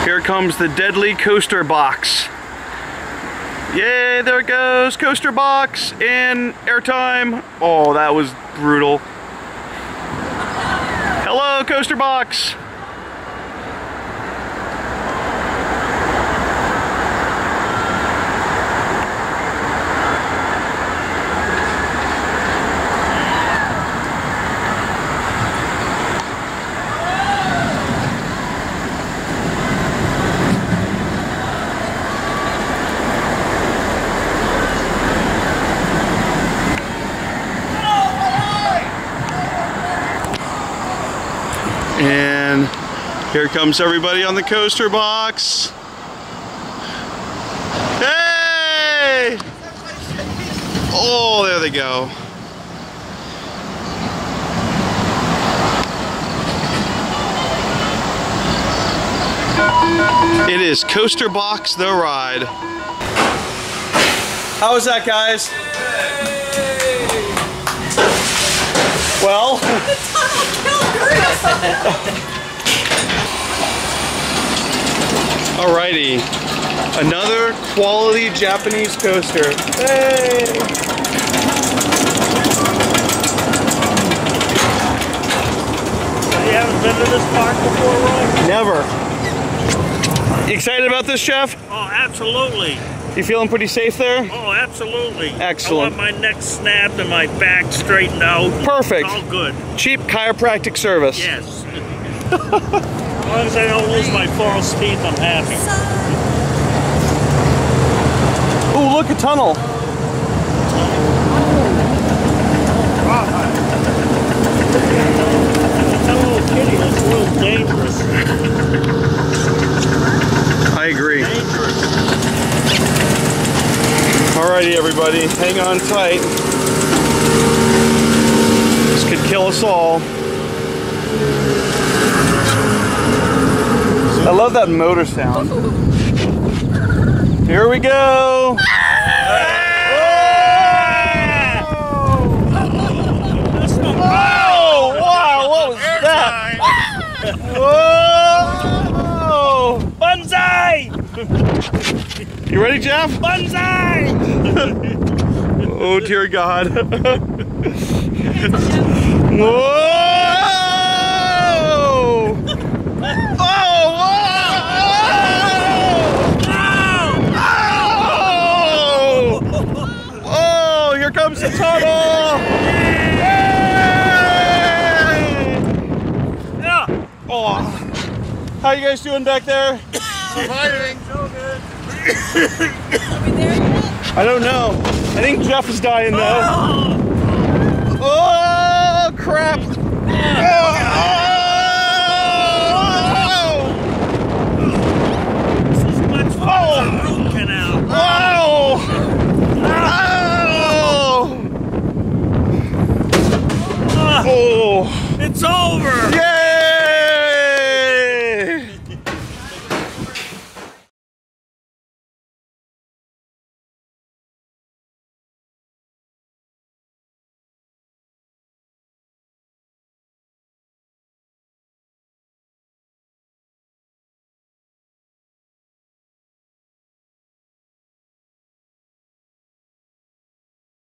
Here comes the deadly coaster box. Yay, there it goes, coaster box in airtime. Oh, that was brutal. Hello, coaster box. And here comes everybody on the coaster box. Hey! Oh, there they go. It is Coaster Box the ride. How was that, guys? Well, alrighty, another quality Japanese coaster. Hey! You haven't been to this park before, Roy? Never. You excited about this, Chef? Oh, absolutely. You feeling pretty safe there? Oh, absolutely. Excellent. I want my neck snapped and my back straightened out. Perfect. It's all good. Cheap chiropractic service. Yes. As long as I don't lose my false teeth, I'm happy. Ooh, look, a tunnel. That little kitty looks a little dangerous. I agree. Dangerous. Alrighty, everybody, hang on tight. This could kill us all. I love that motor sound. Here we go. Oh, wow, what was that? Whoa! Banzai! You ready, Jeff? Banzai! Oh, dear God. Whoa! Here comes the tunnel! Yeah. Oh, how you guys doing back there? Surviving. So good. Are we there yet? I don't know. I think Jeff is dying though. Oh, crap! This is much fun. Root canal. Oh! It's over. Yeah!